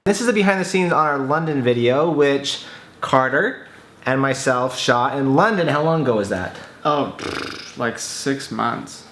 This is the behind the scenes on our London video, which Carter and myself shot in London. How long ago was that? Oh, like 6 months.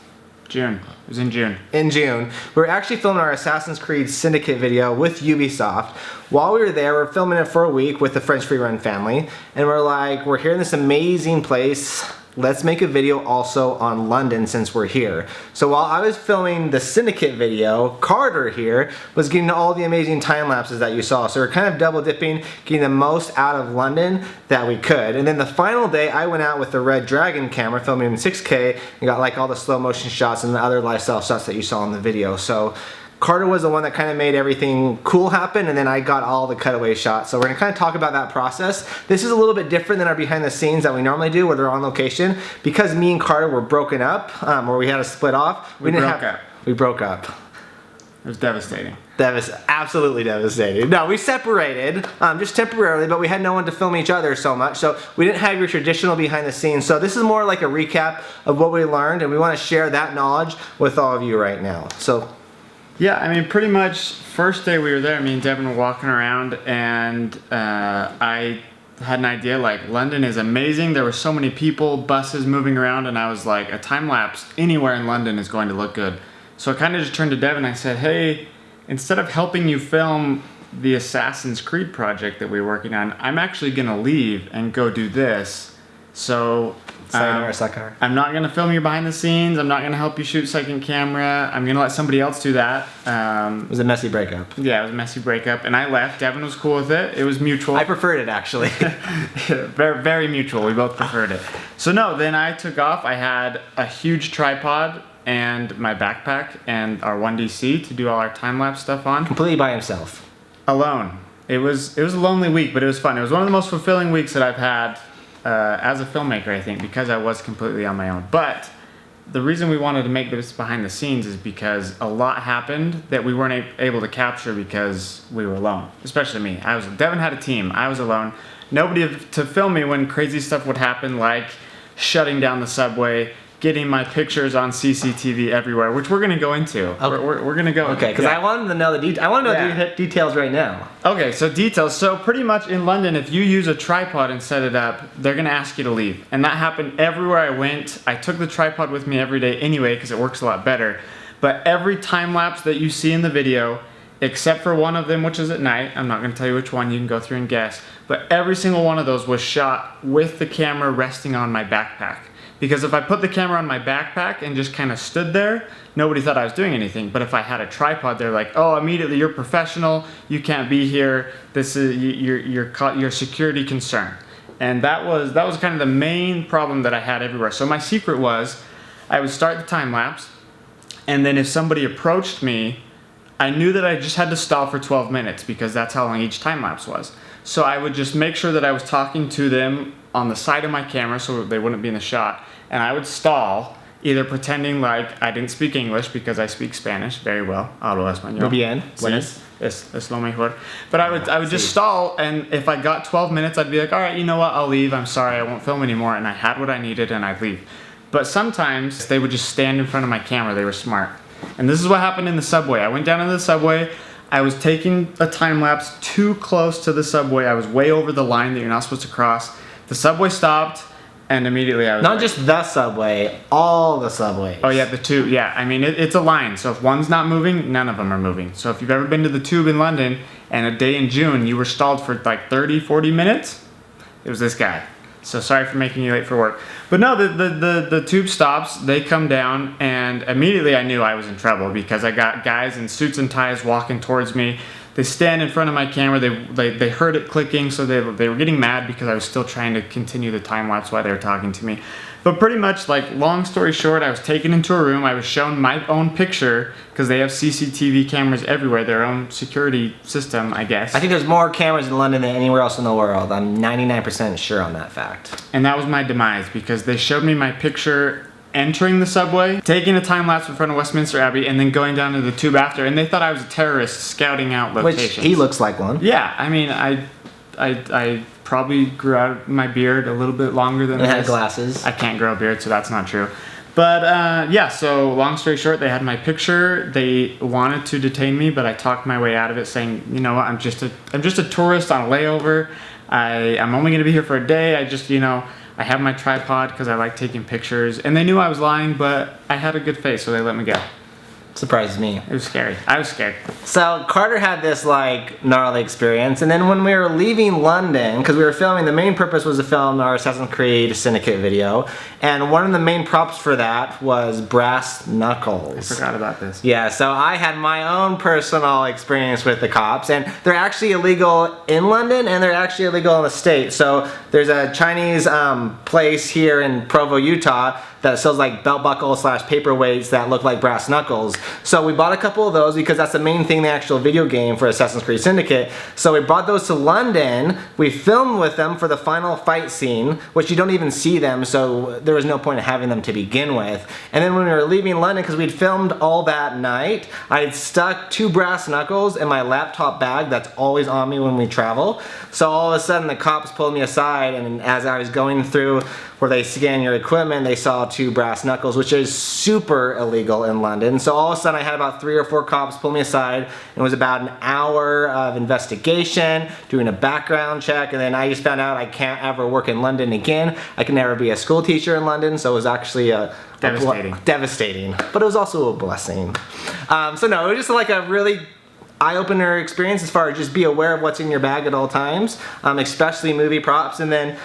June. It was in June. In June. We were actually filming our Assassin's Creed Syndicate video with Ubisoft. While we were there, we were filming it for a week with the French Free Run family. And we're like, we're here in this amazing place. Let's make a video also on London since we're here. So while I was filming the Syndicate video, Carter here was getting all the amazing time lapses that you saw. So we're kind of double dipping, getting the most out of London that we could. And then the final day, I went out with the Red Dragon camera, filming in 6K, and got like all the slow motion shots and the other lifestyle shots that you saw in the video. So Carter was the one that kind of made everything cool happen, and then I got all the cutaway shots. So we're gonna kind of talk about that process. This is a little bit different than our behind the scenes that we normally do where they're on location. Because me and Carter were broken up, or we had to split off. We broke up. It was devastating. That was absolutely devastating. No, we separated, just temporarily, but we had no one to film each other so much. So we didn't have your traditional behind the scenes. So this is more like a recap of what we learned, and we want to share that knowledge with all of you right now. So. Yeah, I mean, pretty much first day we were there, me and Devin were walking around, and I had an idea, like, London is amazing. There were so many people, buses moving around, and I was like, a time lapse anywhere in London is going to look good. So I kind of just turned to Devin and I said, hey, instead of helping you film the Assassin's Creed project that we were working on, I'm actually going to leave and go do this. So I'm not going to film you behind the scenes. I'm not going to help you shoot second camera. I'm going to let somebody else do that. It was a messy breakup. Yeah, it was a messy breakup. And I left. Devin was cool with it. It was mutual. I preferred it, actually. Very, very mutual. We both preferred it. So no, then I took off. I had a huge tripod and my backpack and our 1DC to do all our time-lapse stuff on. Completely by himself. Alone. It was a lonely week, but it was fun. It was one of the most fulfilling weeks that I've had as a filmmaker, I think, because I was completely on my own. But the reason we wanted to make this behind the scenes is because a lot happened that we weren't able to capture because we were alone, especially me. Devin had a team. I was alone. Nobody to film me when crazy stuff would happen, like shutting down the subway, getting my pictures on CCTV everywhere, which we're gonna go into. Okay. We're gonna go. Okay, because I wanted to know the details. I want to know the details right now. Okay, so details. So pretty much in London, if you use a tripod and set it up, they're gonna ask you to leave, and that happened everywhere I went. I took the tripod with me every day anyway because it works a lot better. But every time lapse that you see in the video, except for one of them, which is at night, I'm not gonna tell you which one. You can go through and guess. But every single one of those was shot with the camera resting on my backpack. Because if I put the camera on my backpack and just kind of stood there, nobody thought I was doing anything. But if I had a tripod, they're like, oh, immediately, you're professional, you can't be here, this is your security concern. And that was kind of the main problem that I had everywhere. So my secret was, I would start the time lapse, and then if somebody approached me, I knew that I just had to stall for 12 minutes because that's how long each time lapse was. So I would just make sure that I was talking to them on the side of my camera so they wouldn't be in the shot, and I would stall, either pretending like I didn't speak English because I speak Spanish very well. Hablo español. Muy bien. Sí, es lo mejor. But I would just stall, and if I got 12 minutes, I'd be like, all right, you know what, I'll leave, I'm sorry, I won't film anymore, and I had what I needed, and I'd leave. But sometimes they would just stand in front of my camera. They were smart. And this is what happened in the subway. I went down into the subway. I was taking a time lapse too close to the subway. I was way over the line that you're not supposed to cross. The subway stopped, and immediately I was not just the subway, all the subways. Oh yeah, the tube. Yeah, I mean it's a line. So if one's not moving, none of them are moving. So if you've ever been to the tube in London and a day in June you were stalled for like 30, 40 minutes, it was this guy. So sorry for making you late for work. But no, the tube stops, they come down, and immediately I knew I was in trouble because I got guys in suits and ties walking towards me. They stand in front of my camera, they heard it clicking, so they were getting mad because I was still trying to continue the time lapse while they were talking to me. But pretty much, like, long story short, I was taken into a room, I was shown my own picture, because they have CCTV cameras everywhere, their own security system, I guess. I think there's more cameras in London than anywhere else in the world. I'm 99% sure on that fact. And that was my demise, because they showed me my picture entering the subway, taking a time lapse in front of Westminster Abbey, and then going down to the tube after, and they thought I was a terrorist scouting out locations. Which he looks like one. Yeah, I mean, I probably grew out my beard a little bit longer than I had glasses. I can't grow a beard, so that's not true. But yeah, so long story short, they had my picture. They wanted to detain me, but I talked my way out of it, saying, you know what, I'm just a tourist on a layover. I'm only going to be here for a day. I have my tripod because I like taking pictures. And they knew I was lying, but I had a good face, so they let me go. Surprised me. It was scary. I was scared. So Carter had this like gnarly experience, and then when we were leaving London, because we were filming, the main purpose was to film our Assassin's Creed Syndicate video, and one of the main props for that was brass knuckles. I forgot about this. Yeah, so I had my own personal experience with the cops, and they're actually illegal in London, and they're actually illegal in the States. So there's a Chinese place here in Provo, Utah, that sells like belt buckles / paperweights that look like brass knuckles. So we bought a couple of those because that's the main thing in the actual video game for Assassin's Creed Syndicate. So we brought those to London. We filmed with them for the final fight scene, which you don't even see them, so there was no point in having them to begin with. And then when we were leaving London, because we'd filmed all that night, I had stuck 2 brass knuckles in my laptop bag that's always on me when we travel. So all of a sudden the cops pulled me aside, and as I was going through where they scan your equipment, they saw 2 brass knuckles, which is super illegal in London. So all of a sudden I had about 3 or 4 cops pull me aside, and it was about an hour of investigation, doing a background check, and then I just found out I can't ever work in London again. I can never be a school teacher in London, so it was actually devastating, but it was also a blessing. So no, it was just like a really eye-opener experience as far as just be aware of what's in your bag at all times, especially movie props. And then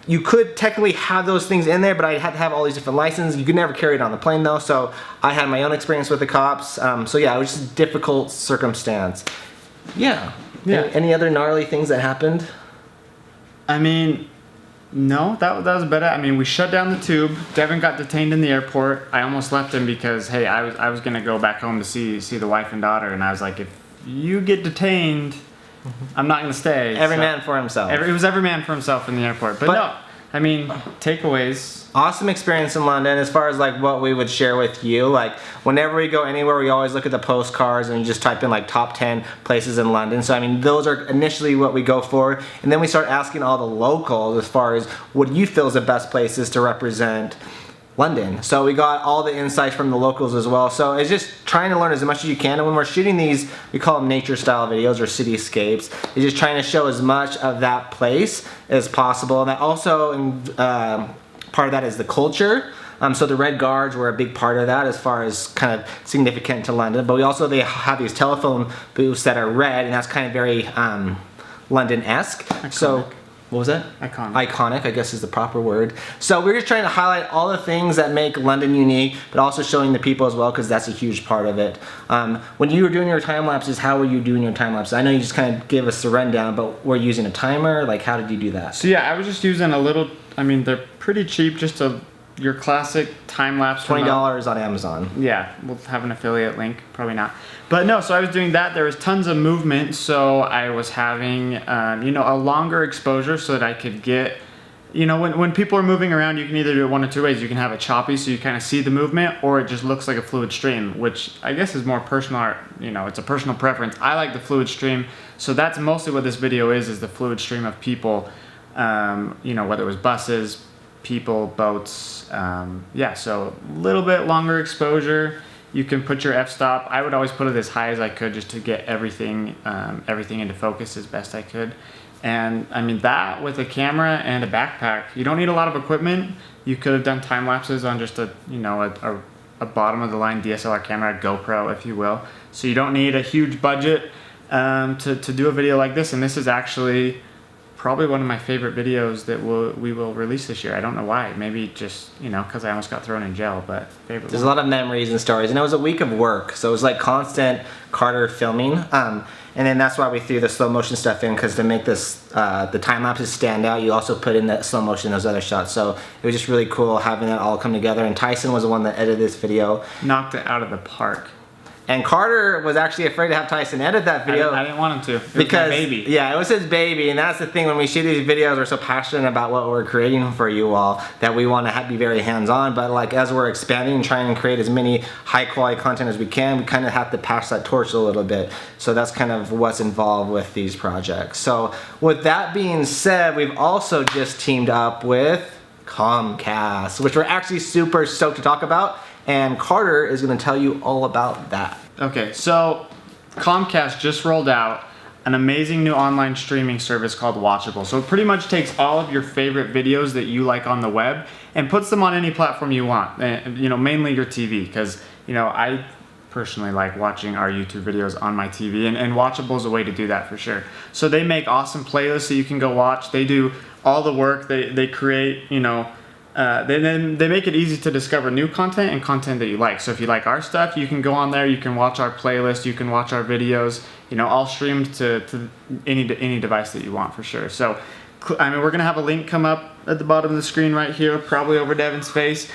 you could technically have those things in there, but I had to have all these different licenses. You could never carry it on the plane though, so I had my own experience with the cops. So yeah, it was just a difficult circumstance. Yeah. Any other gnarly things that happened? I mean, no, that was better. I mean, we shut down the tube. Devin got detained in the airport. I almost left him because, hey, I was gonna go back home to see the wife and daughter, and I was like, if you get detained, I'm not gonna stay. Every man for himself. It was every man for himself in the airport. But no, I mean, takeaways. Awesome experience in London as far as like what we would share with you. Like whenever we go anywhere, we always look at the postcards and just type in like top 10 places in London. So I mean, those are initially what we go for, and then we start asking all the locals as far as what you feel is the best places to represent London. So we got all the insights from the locals as well. So it's just trying to learn as much as you can. And when we're shooting these, we call them nature style videos or cityscapes. It's just trying to show as much of that place as possible. And that also, part of that is the culture. So the Red Guards were a big part of that as far as kind of significant to London. But they have these telephone booths that are red, and that's kind of very London-esque. So. What was that? Iconic. Iconic, I guess is the proper word. So we're just trying to highlight all the things that make London unique, but also showing the people as well, because that's a huge part of it. When you were doing your time lapses, how were you doing your time lapses? I know you just kind of gave us the rundown, but were you using a timer? Like, how did you do that? So yeah, I was just using a little. I mean, they're pretty cheap. Just your classic time lapse. $20 on Amazon. Yeah, we'll have an affiliate link. Probably not. But no, so I was doing that. There was tons of movement, so I was having, a longer exposure so that I could get, when people are moving around, you can either do it one of 2 ways. You can have it choppy, so you kind of see the movement, or it just looks like a fluid stream, which I guess is more personal. It's a personal preference. I like the fluid stream, so that's mostly what this video is the fluid stream of people. Whether it was buses, people, boats. So a little bit longer exposure. You can put your f-stop. I would always put it as high as I could just to get everything into focus as best I could. And I mean, that with a camera and a backpack, you don't need a lot of equipment. You could have done time lapses on just a bottom of the line DSLR camera, a GoPro, if you will. So you don't need a huge budget to do a video like this. And this is actually probably one of my favorite videos that we will release this year. I don't know why. Maybe just, because I almost got thrown in jail, but favorite. There's a lot of memories and stories, and it was a week of work, so it was like constant Carter filming. And then that's why we threw the slow motion stuff in, because to make this the time lapses stand out, you also put in that slow motion, those other shots. So it was just really cool having that all come together. And Tyson was the one that edited this video. Knocked it out of the park. And Carter was actually afraid to have Tyson edit that video. I didn't want him to. It because, was my baby. Yeah, it was his baby, and that's the thing. When we shoot these videos, we're so passionate about what we're creating for you all that we want to be very hands-on. But like as we're expanding and trying to create as many high-quality content as we can, we kind of have to pass that torch a little bit. So that's kind of what's involved with these projects. So with that being said, we've also just teamed up with Comcast, which we're actually super stoked to talk about, and Carter is going to tell you all about that. Okay, so Comcast just rolled out an amazing new online streaming service called Watchable. So it pretty much takes all of your favorite videos that you like on the web and puts them on any platform you want. You know, mainly your TV, because you know I personally like watching our YouTube videos on my TV, and Watchable is a way to do that for sure. So they make awesome playlists that you can go watch. They do all the work. They create, you know, they make it easy to discover new content and content that you like. So if you like our stuff, you can go on there, you can watch our playlist, you can watch our videos, you know, all streamed to any device that you want for sure. So, I mean, we're gonna have a link come up at the bottom of the screen right here, probably over Devin's face.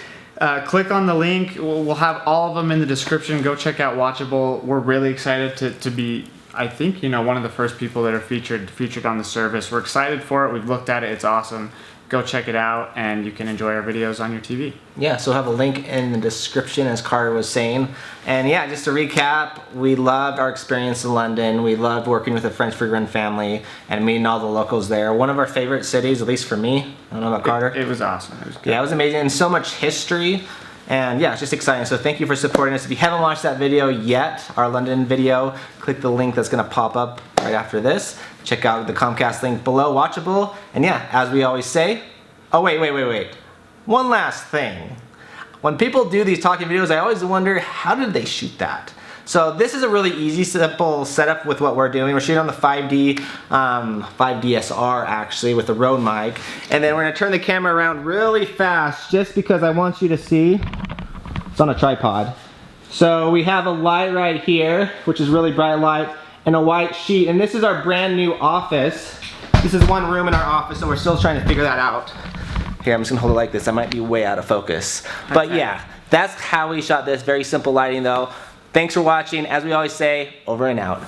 Click on the link. We'll have all of them in the description. Go check out Watchable. We're really excited to be, I think, you know, one of the first people that are featured on the service. We're excited for it. We've looked at it. It's awesome. Go check it out, and you can enjoy our videos on your TV. Yeah, so we'll have a link in the description, as Carter was saying. And yeah, just to recap, we loved our experience in London. We loved working with the French Free Run family and meeting all the locals there. One of our favorite cities, at least for me. I don't know about Carter. It was awesome. It was good. Yeah, it was amazing, and so much history. And yeah, it's just exciting. So thank you for supporting us. If you haven't watched that video yet, our London video, click the link that's gonna pop up right after this. Check out the Comcast link below, Watchable. And yeah, as we always say, oh wait. One last thing. When people do these talking videos, I always wonder, how did they shoot that? So this is a really easy, simple setup with what we're doing. We're shooting on the 5DSR actually with the Rode mic. And then we're gonna turn the camera around really fast just because I want you to see. It's on a tripod. So we have a light right here, which is really bright light, and a white sheet. And this is our brand new office. This is one room in our office, so we're still trying to figure that out. Here, I'm just gonna hold it like this. I might be way out of focus. But yeah, that's how we shot this. Very simple lighting though. Thanks for watching. As we always say, over and out.